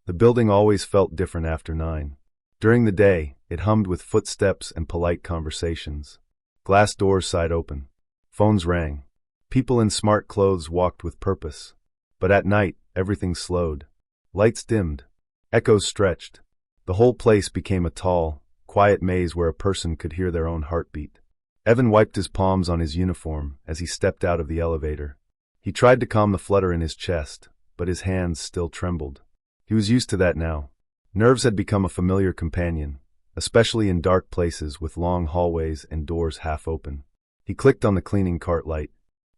The building always felt different after 9. During the day, it hummed with footsteps and polite conversations. Glass doors sighed open. Phones rang. People in smart clothes walked with purpose. But at night, everything slowed. Lights dimmed. Echoes stretched. The whole place became a tall, quiet maze where a person could hear their own heartbeat. Evan wiped his palms on his uniform as he stepped out of the elevator. He tried to calm the flutter in his chest, but his hands still trembled. He was used to that now. Nerves had become a familiar companion, especially in dark places with long hallways and doors half open. He clicked on the cleaning cart light.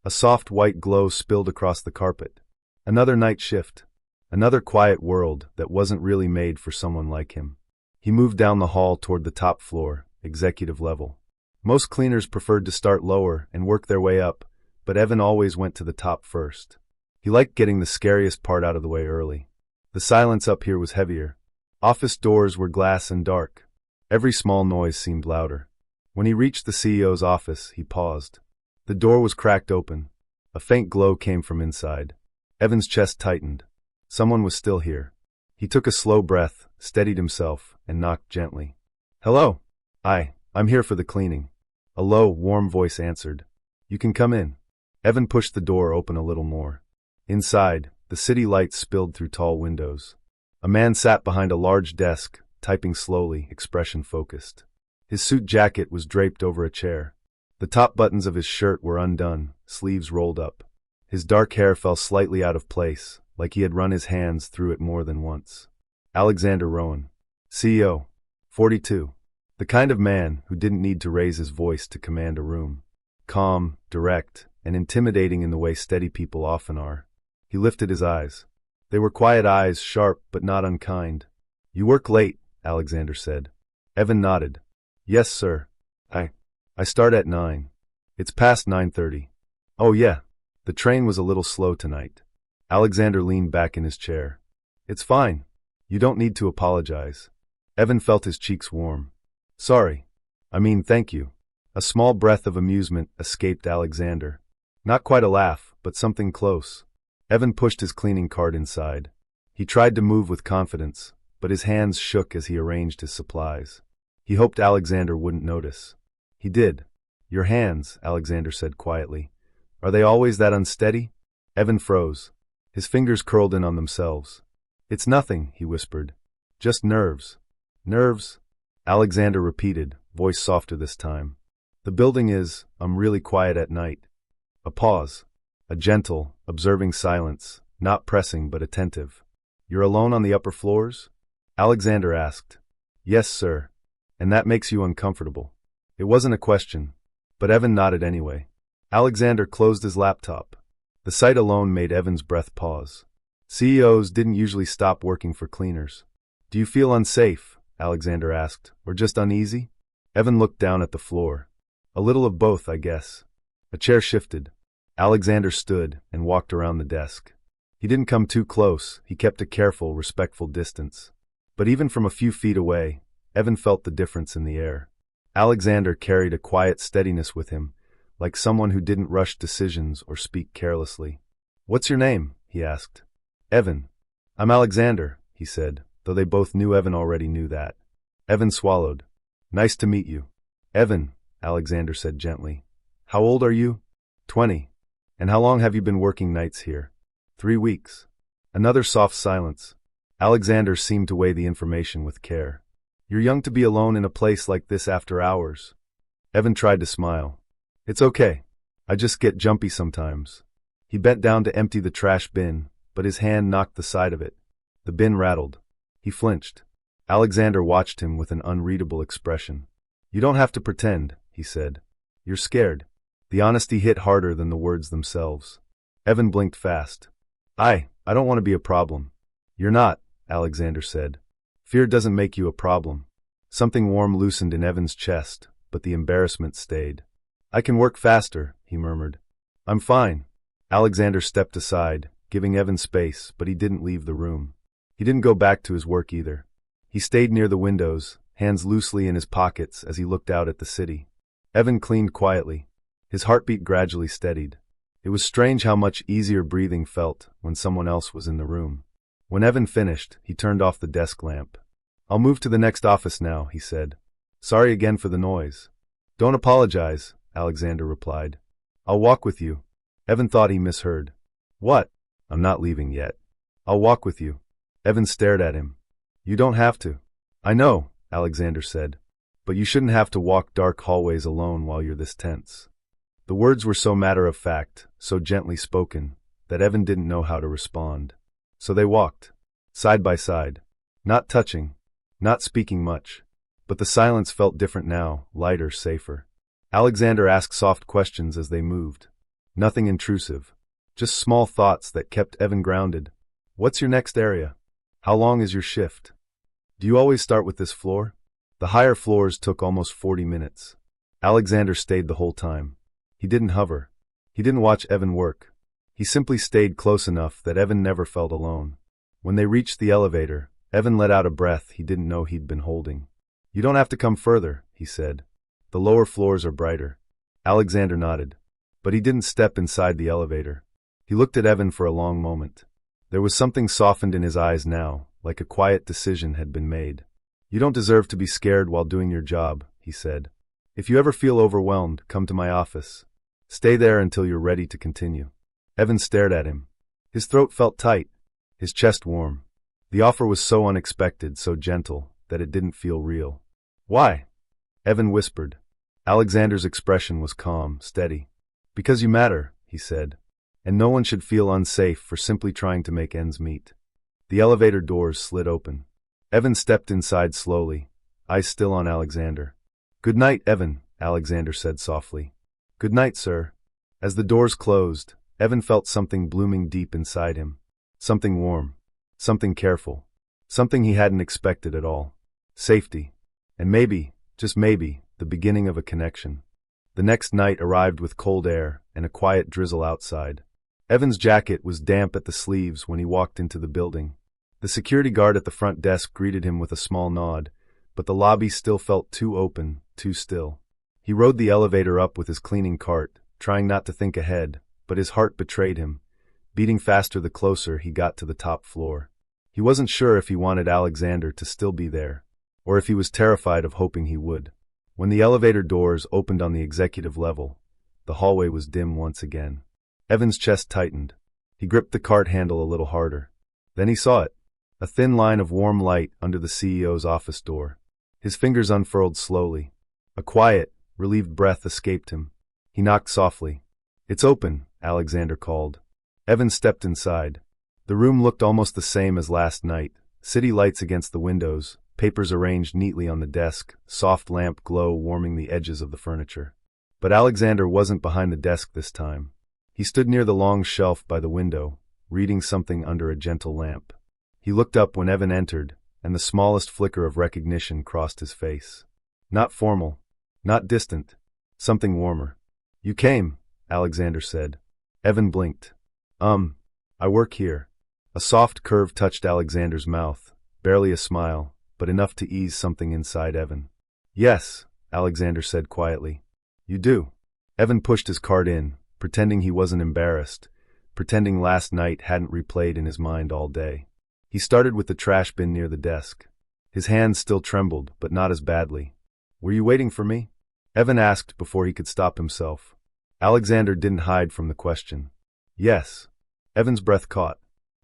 A soft white glow spilled across the carpet. Another night shift. Another quiet world that wasn't really made for someone like him. He moved down the hall toward the top floor, executive level. Most cleaners preferred to start lower and work their way up, but Evan always went to the top first. He liked getting the scariest part out of the way early. The silence up here was heavier. Office doors were glass and dark. Every small noise seemed louder. When he reached the CEO's office, he paused. The door was cracked open. A faint glow came from inside. Evan's chest tightened. Someone was still here. He took a slow breath, steadied himself, and knocked gently. "Hello. I'm here for the cleaning." A low, warm voice answered. "You can come in." Evan pushed the door open a little more. Inside, the city lights spilled through tall windows. A man sat behind a large desk, typing slowly, expression focused. His suit jacket was draped over a chair. The top buttons of his shirt were undone, sleeves rolled up. His dark hair fell slightly out of place, like he had run his hands through it more than once. Alexander Rowan, CEO, 42. The kind of man who didn't need to raise his voice to command a room. Calm, direct, and intimidating in the way steady people often are. He lifted his eyes. They were quiet eyes, sharp but not unkind. "You work late," Alexander said. Evan nodded. "Yes, sir. I start at 9. It's past 9:30. "Oh yeah, the train was a little slow tonight." Alexander leaned back in his chair. "It's fine. You don't need to apologize." Evan felt his cheeks warm. "Sorry. Thank you." A small breath of amusement escaped Alexander. Not quite a laugh, but something close. Evan pushed his cleaning cart inside. He tried to move with confidence, but his hands shook as he arranged his supplies. He hoped Alexander wouldn't notice. He did. "Your hands," Alexander said quietly. "Are they always that unsteady?" Evan froze. His fingers curled in on themselves. "It's nothing," he whispered. "Just nerves." "Nerves?" Alexander repeated, voice softer this time. "The building is, really quiet at night." A pause. A gentle, observing silence, not pressing but attentive. "You're alone on the upper floors?" Alexander asked. "Yes, sir." "And that makes you uncomfortable?" It wasn't a question, but Evan nodded anyway. Alexander closed his laptop. The sight alone made Evan's breath pause. CEOs didn't usually stop working for cleaners. "Do you feel unsafe?" Alexander asked, "or just uneasy?" Evan looked down at the floor. "A little of both, I guess." A chair shifted. Alexander stood and walked around the desk. He didn't come too close, he kept a careful, respectful distance. But even from a few feet away, Evan felt the difference in the air. Alexander carried a quiet steadiness with him, like someone who didn't rush decisions or speak carelessly. "What's your name?" he asked. "Evan." "I'm Alexander," he said, though they both knew Evan already knew that. Evan swallowed. "Nice to meet you." "Evan," Alexander said gently. "How old are you?" 20. "And how long have you been working nights here?" 3 weeks. Another soft silence. Alexander seemed to weigh the information with care. "You're young to be alone in a place like this after hours." Evan tried to smile. "It's okay. I just get jumpy sometimes." He bent down to empty the trash bin, but his hand knocked the side of it. The bin rattled. He flinched. Alexander watched him with an unreadable expression. "You don't have to pretend," he said. "You're scared." The honesty hit harder than the words themselves. Evan blinked fast. I don't want to be a problem." "You're not," Alexander said. "Fear doesn't make you a problem." Something warm loosened in Evan's chest, but the embarrassment stayed. "I can work faster," he murmured. "I'm fine." Alexander stepped aside, giving Evan space, but he didn't leave the room. He didn't go back to his work either. He stayed near the windows, hands loosely in his pockets as he looked out at the city. Evan cleaned quietly. His heartbeat gradually steadied. It was strange how much easier breathing felt when someone else was in the room. When Evan finished, he turned off the desk lamp. "I'll move to the next office now," he said. "Sorry again for the noise." "Don't apologize," Alexander replied. "I'll walk with you." Evan thought he misheard. "What?" "I'm not leaving yet." "I'll walk with you." Evan stared at him. "You don't have to." "I know," Alexander said. "But you shouldn't have to walk dark hallways alone while you're this tense." The words were so matter-of-fact, so gently spoken, that Evan didn't know how to respond. So they walked, side by side, not touching, not speaking much. But the silence felt different now, lighter, safer. Alexander asked soft questions as they moved. Nothing intrusive, just small thoughts that kept Evan grounded. "What's your next area? How long is your shift? Do you always start with this floor?" The higher floors took almost 40 minutes. Alexander stayed the whole time. He didn't hover. He didn't watch Evan work. He simply stayed close enough that Evan never felt alone. When they reached the elevator, Evan let out a breath he didn't know he'd been holding. "You don't have to come further," he said. "The lower floors are brighter." Alexander nodded. But he didn't step inside the elevator. He looked at Evan for a long moment. There was something softened in his eyes now, like a quiet decision had been made. "You don't deserve to be scared while doing your job," he said. "If you ever feel overwhelmed, come to my office. Stay there until you're ready to continue." Evan stared at him. His throat felt tight, his chest warm. The offer was so unexpected, so gentle, that it didn't feel real. "Why?" Evan whispered. Alexander's expression was calm, steady. "Because you matter," he said. "And no one should feel unsafe for simply trying to make ends meet." The elevator doors slid open. Evan stepped inside slowly, eyes still on Alexander. "Good night, Evan," Alexander said softly. "Good night, sir." As the doors closed, Evan felt something blooming deep inside him. Something warm. Something careful. Something he hadn't expected at all. Safety. And maybe, just maybe, the beginning of a connection. The next night arrived with cold air and a quiet drizzle outside. Evan's jacket was damp at the sleeves when he walked into the building. The security guard at the front desk greeted him with a small nod, but the lobby still felt too open, too still. He rode the elevator up with his cleaning cart, trying not to think ahead, but his heart betrayed him, beating faster the closer he got to the top floor. He wasn't sure if he wanted Alexander to still be there, or if he was terrified of hoping he would. When the elevator doors opened on the executive level, the hallway was dim once again. Evan's chest tightened. He gripped the cart handle a little harder. Then he saw it. A thin line of warm light under the CEO's office door. His fingers unfurled slowly. A quiet, relieved breath escaped him. He knocked softly. "It's open," Alexander called. Evan stepped inside. The room looked almost the same as last night. City lights against the windows, papers arranged neatly on the desk, soft lamp glow warming the edges of the furniture. But Alexander wasn't behind the desk this time. He stood near the long shelf by the window, reading something under a gentle lamp. He looked up when Evan entered, and the smallest flicker of recognition crossed his face. Not formal, not distant, something warmer. "You came," Alexander said. Evan blinked. I work here." A soft curve touched Alexander's mouth, barely a smile, but enough to ease something inside Evan. "Yes," Alexander said quietly. "You do." Evan pushed his cart in, pretending he wasn't embarrassed, pretending last night hadn't replayed in his mind all day. He started with the trash bin near the desk. His hands still trembled, but not as badly. "Were you waiting for me?" Evan asked before he could stop himself. Alexander didn't hide from the question. "Yes." Evan's breath caught.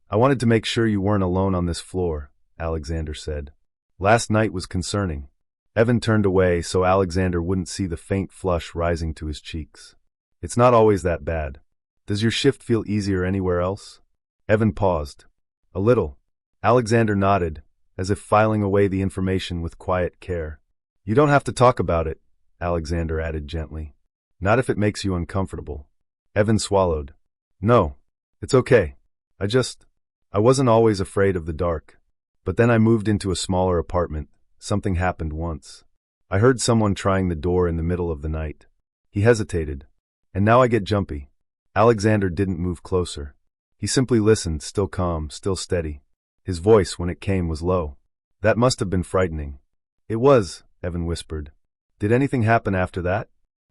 "I wanted to make sure you weren't alone on this floor," Alexander said. Last night was concerning. Evan turned away so Alexander wouldn't see the faint flush rising to his cheeks. "It's not always that bad. Does your shift feel easier anywhere else?" Evan paused. "A little." Alexander nodded, as if filing away the information with quiet care. "You don't have to talk about it," Alexander added gently. "Not if it makes you uncomfortable." Evan swallowed. "No, it's okay. I wasn't always afraid of the dark. But then I moved into a smaller apartment. Something happened once. I heard someone trying the door in the middle of the night." He hesitated. "And now I get jumpy." Alexander didn't move closer. He simply listened, still calm, still steady. His voice, when it came, was low. "That must have been frightening." "It was," Evan whispered. "Did anything happen after that?"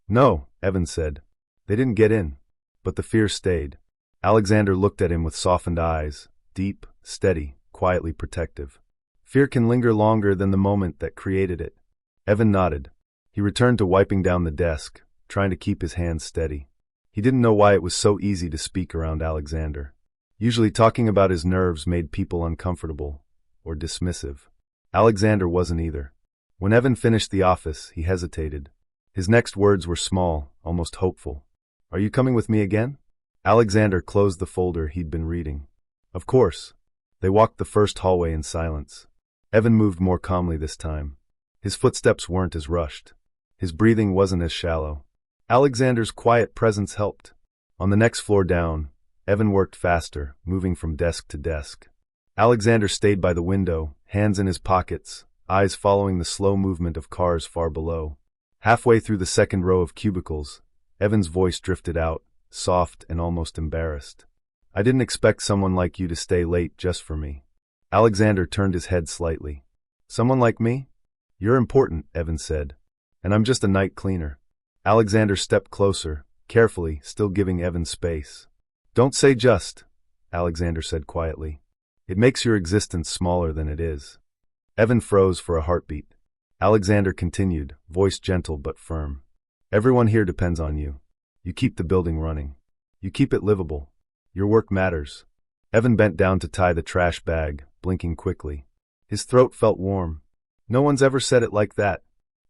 "No," Evan said. "They didn't get in." But the fear stayed. Alexander looked at him with softened eyes, deep, steady, quietly protective. Fear can linger longer than the moment that created it. Evan nodded. He returned to wiping down the desk, trying to keep his hands steady. He didn't know why it was so easy to speak around Alexander. Usually talking about his nerves made people uncomfortable or dismissive. Alexander wasn't either. When Evan finished the office, he hesitated. His next words were small, almost hopeful. "Are you coming with me again?" Alexander closed the folder he'd been reading. "Of course." They walked the first hallway in silence. Evan moved more calmly this time. His footsteps weren't as rushed. His breathing wasn't as shallow. Alexander's quiet presence helped. On the next floor down, Evan worked faster, moving from desk to desk. Alexander stayed by the window, hands in his pockets, eyes following the slow movement of cars far below. Halfway through the second row of cubicles, Evan's voice drifted out, soft and almost embarrassed. "I didn't expect someone like you to stay late just for me." Alexander turned his head slightly. "Someone like me? You're important," Evan said. "And I'm just a night cleaner." Alexander stepped closer, carefully, still giving Evan space. "Don't say just," Alexander said quietly. "It makes your existence smaller than it is." Evan froze for a heartbeat. Alexander continued, voice gentle but firm. "Everyone here depends on you. You keep the building running. You keep it livable. Your work matters." Evan bent down to tie the trash bag, blinking quickly. His throat felt warm. "No one's ever said it like that."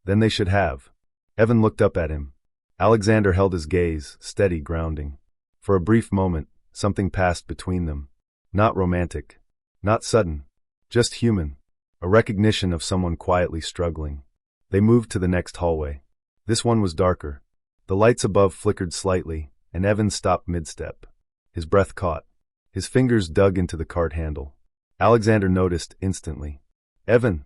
"Then they should have." Evan looked up at him. Alexander held his gaze, steady, grounding. For a brief moment, something passed between them. Not romantic. Not sudden. Just human. A recognition of someone quietly struggling. They moved to the next hallway. This one was darker. The lights above flickered slightly, and Evan stopped mid-step. His breath caught. His fingers dug into the cart handle. Alexander noticed instantly. "Evan,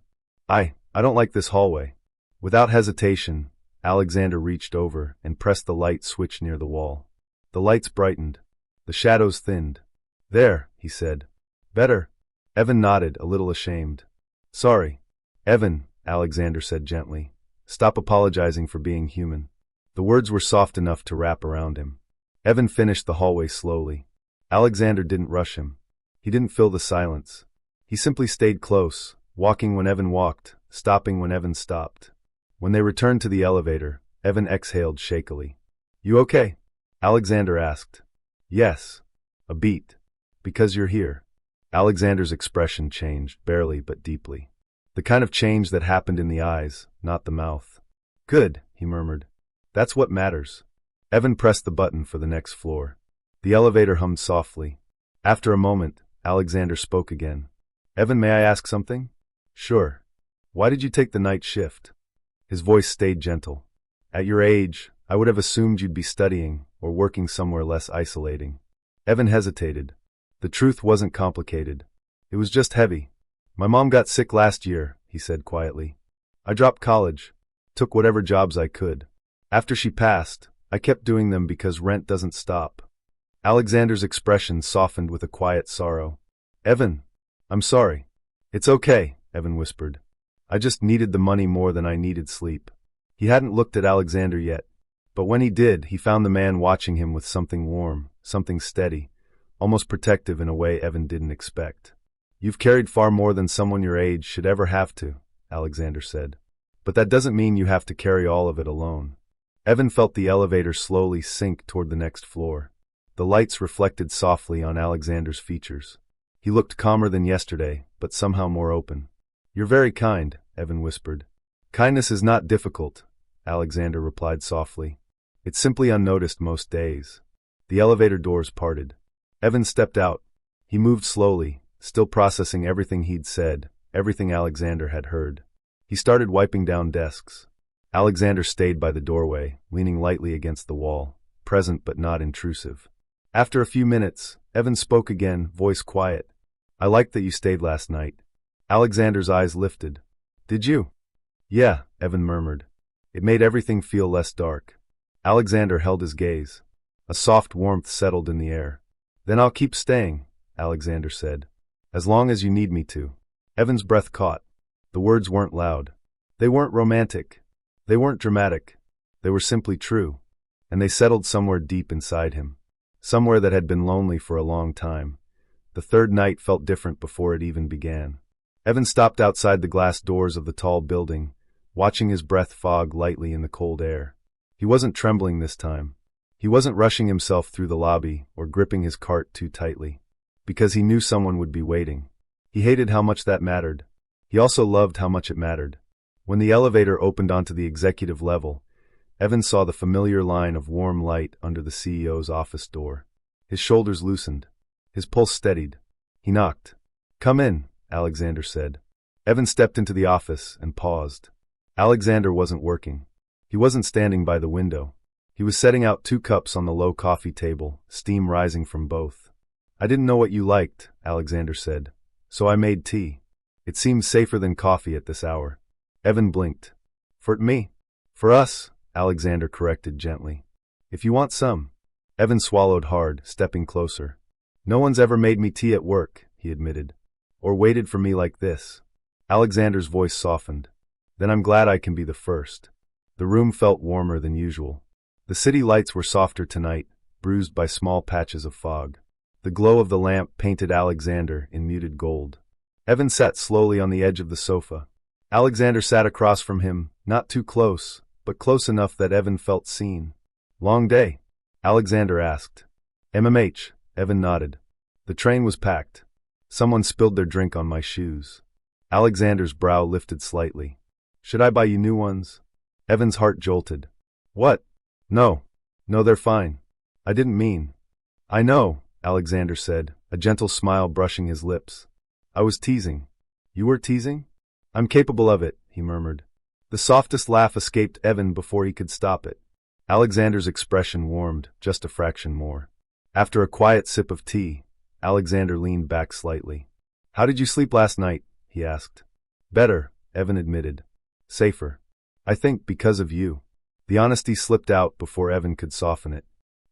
I don't like this hallway." Without hesitation, Alexander reached over and pressed the light switch near the wall. The lights brightened. The shadows thinned. "There," he said. "Better?" Evan nodded, a little ashamed. "Sorry." "Evan," Alexander said gently, "stop apologizing for being human." The words were soft enough to wrap around him. Evan finished the hallway slowly. Alexander didn't rush him. He didn't fill the silence. He simply stayed close, walking when Evan walked, stopping when Evan stopped. When they returned to the elevator, Evan exhaled shakily. "You okay?" Alexander asked. "Yes. A beat. Because you're here." Alexander's expression changed, barely but deeply. The kind of change that happened in the eyes, not the mouth. "Good," he murmured. "That's what matters." Evan pressed the button for the next floor. The elevator hummed softly. After a moment, Alexander spoke again. "Evan, may I ask something?" "Sure." "Why did you take the night shift?" His voice stayed gentle. "At your age, I would have assumed you'd be studying or working somewhere less isolating." Evan hesitated. The truth wasn't complicated. It was just heavy. "My mom got sick last year," he said quietly. "I dropped college, took whatever jobs I could. After she passed, I kept doing them because rent doesn't stop." Alexander's expression softened with a quiet sorrow. "Evan, I'm sorry." "It's okay," Evan whispered. "I just needed the money more than I needed sleep." He hadn't looked at Alexander yet, but when he did, he found the man watching him with something warm, something steady, almost protective in a way Evan didn't expect. "You've carried far more than someone your age should ever have to," Alexander said. "But that doesn't mean you have to carry all of it alone." Evan felt the elevator slowly sink toward the next floor. The lights reflected softly on Alexander's features. He looked calmer than yesterday, but somehow more open. "You're very kind," Evan whispered. "Kindness is not difficult," Alexander replied softly. "It's simply unnoticed most days." The elevator doors parted. Evan stepped out. He moved slowly, still processing everything he'd said, everything Alexander had heard. He started wiping down desks. Alexander stayed by the doorway, leaning lightly against the wall, present but not intrusive. After a few minutes, Evan spoke again, voice quiet. "I liked that you stayed last night." Alexander's eyes lifted. "Did you?" "Yeah," Evan murmured. "It made everything feel less dark." Alexander held his gaze. A soft warmth settled in the air. "Then I'll keep staying," Alexander said. "As long as you need me to." Evan's breath caught. The words weren't loud. They weren't romantic. They weren't dramatic. They were simply true. And they settled somewhere deep inside him. Somewhere that had been lonely for a long time, The third night felt different before it even began. Evan stopped outside the glass doors of the tall building, watching his breath fog lightly in the cold air. He wasn't trembling this time. He wasn't rushing himself through the lobby or gripping his cart too tightly. Because he knew someone would be waiting. He hated how much that mattered. He also loved how much it mattered. When the elevator opened onto the executive level, Evan saw the familiar line of warm light under the CEO's office door. His shoulders loosened. His pulse steadied. He knocked. "Come in," Alexander said. Evan stepped into the office and paused. Alexander wasn't working. He wasn't standing by the window. He was setting out 2 cups on the low coffee table, steam rising from both. "I didn't know what you liked," Alexander said, "so I made tea. It seems safer than coffee at this hour." Evan blinked. "For me?" "For us," Alexander corrected gently. "If you want some." Evan swallowed hard, stepping closer. "No one's ever made me tea at work," he admitted. "Or waited for me like this." Alexander's voice softened. "Then I'm glad I can be the first." The room felt warmer than usual. The city lights were softer tonight, bruised by small patches of fog. The glow of the lamp painted Alexander in muted gold. Evan sat slowly on the edge of the sofa. Alexander sat across from him, not too close, but close enough that Evan felt seen. "Long day?" Alexander asked. "MMH," Evan nodded. "The train was packed. Someone spilled their drink on my shoes." Alexander's brow lifted slightly. "Should I buy you new ones?" Evan's heart jolted. "What? No. No, they're fine. I didn't mean." "I know," Alexander said, a gentle smile brushing his lips. "I was teasing." "You were teasing?" "I'm capable of it," he murmured. The softest laugh escaped Evan before he could stop it. Alexander's expression warmed, just a fraction more. After a quiet sip of tea, Alexander leaned back slightly. "How did you sleep last night?" he asked. "Better," Evan admitted. "Safer. I think because of you." The honesty slipped out before Evan could soften it.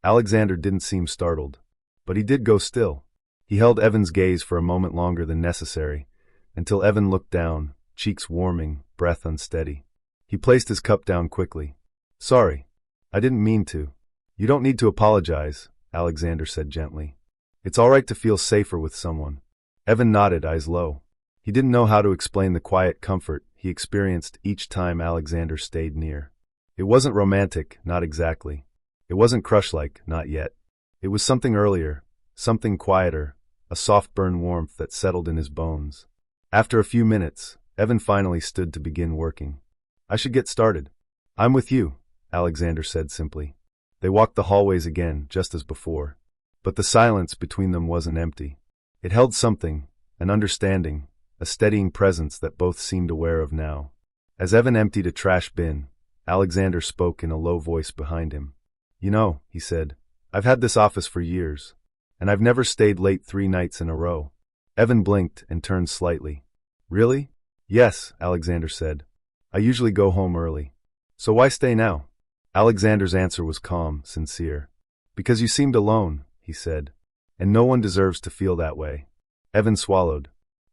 Alexander didn't seem startled. But he did go still. He held Evan's gaze for a moment longer than necessary, until Evan looked down, cheeks warming, breath unsteady. He placed his cup down quickly. "Sorry. I didn't mean to." "You don't need to apologize," Alexander said gently. "It's all right to feel safer with someone." Evan nodded, eyes low. He didn't know how to explain the quiet comfort he experienced each time Alexander stayed near. It wasn't romantic, not exactly. It wasn't crush-like, not yet. It was something earlier, something quieter, a soft burn warmth that settled in his bones. After a few minutes, Evan finally stood to begin working. "I should get started." "I'm with you," Alexander said simply. They walked the hallways again, just as before. But the silence between them wasn't empty. It held something, an understanding, a steadying presence that both seemed aware of now. As Evan emptied a trash bin, Alexander spoke in a low voice behind him. "You know," he said, "I've had this office for years, and I've never stayed late 3 nights in a row." Evan blinked and turned slightly. "Really?" "Yes," Alexander said. "I usually go home early. So why stay now?" Alexander's answer was calm, sincere. "Because you seemed alone," he said, "and no one deserves to feel that way." Evan swallowed.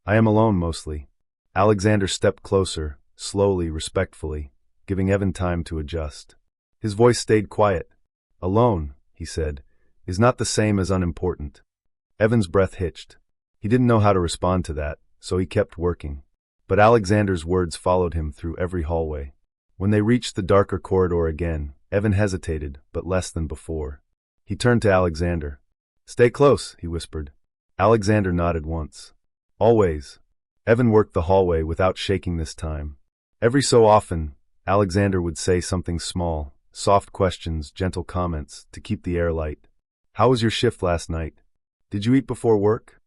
"I am alone mostly." Alexander stepped closer, slowly, respectfully, giving Evan time to adjust. His voice stayed quiet. "Alone," he said, "is not the same as unimportant." Evan's breath hitched. He didn't know how to respond to that, so he kept working. But Alexander's words followed him through every hallway. When they reached the darker corridor again, Evan hesitated, but less than before. He turned to Alexander. "Stay close," he whispered. Alexander nodded once. "Always." Evan worked the hallway without shaking this time. Every so often, Alexander would say something small, soft questions, gentle comments, to keep the air light. "How was your shift last night? Did you eat before work?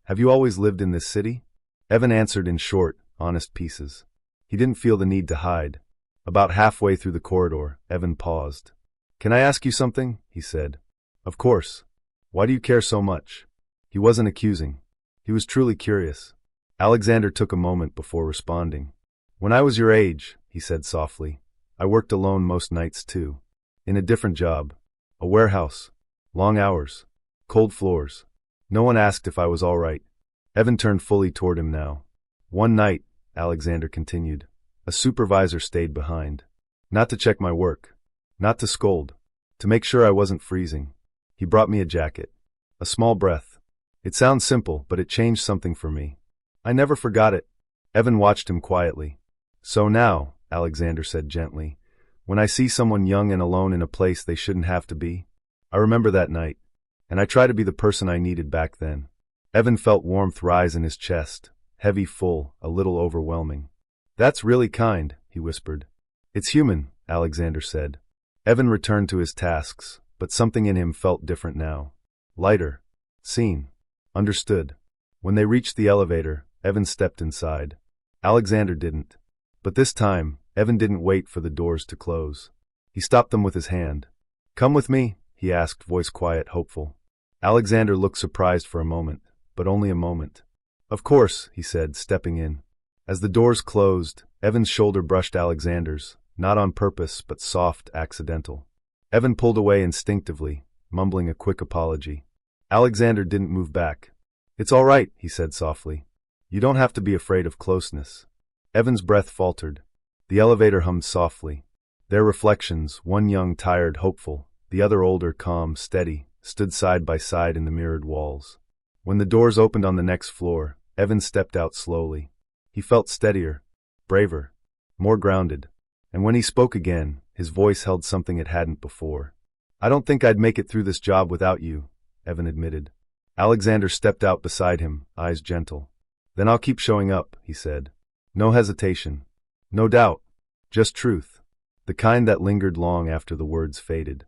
Have you always lived in this city?" Evan answered in short, honest pieces. He didn't feel the need to hide. About halfway through the corridor, Evan paused. "Can I ask you something?" he said. "Of course. Why do you care so much?" He wasn't accusing. He was truly curious. Alexander took a moment before responding. "When I was your age," he said softly, "I worked alone most nights too. In a different job. A warehouse. Long hours. Cold floors. No one asked if I was all right." Evan turned fully toward him now. "One night," Alexander continued, "a supervisor stayed behind. Not to check my work. Not to scold. To make sure I wasn't freezing. He brought me a jacket. A small breath. It sounds simple, but it changed something for me. I never forgot it. Evan watched him quietly. So now, Alexander said gently, when I see someone young and alone in a place they shouldn't have to be, I remember that night, and I try to be the person I needed back then. Evan felt warmth rise in his chest, heavy, full, a little overwhelming. That's really kind, he whispered. It's human, Alexander said. Evan returned to his tasks, but something in him felt different now. Lighter. Seen. Understood. When they reached the elevator, Evan stepped inside. Alexander didn't. But this time, Evan didn't wait for the doors to close. He stopped them with his hand. Come with me, he asked, voice quiet, hopeful. Alexander looked surprised for a moment, but only a moment. Of course, he said, stepping in. As the doors closed, Evan's shoulder brushed Alexander's, not on purpose, but soft, accidental. Evan pulled away instinctively, mumbling a quick apology. Alexander didn't move back. It's all right, he said softly. You don't have to be afraid of closeness. Evan's breath faltered. The elevator hummed softly. Their reflections, one young, tired, hopeful, the other older, calm, steady, stood side by side in the mirrored walls. When the doors opened on the next floor, Evan stepped out slowly. He felt steadier, braver, more grounded. And when he spoke again, his voice held something it hadn't before. I don't think I'd make it through this job without you, Evan admitted. Alexander stepped out beside him, eyes gentle. Then I'll keep showing up, he said. No hesitation. No doubt. Just truth. The kind that lingered long after the words faded.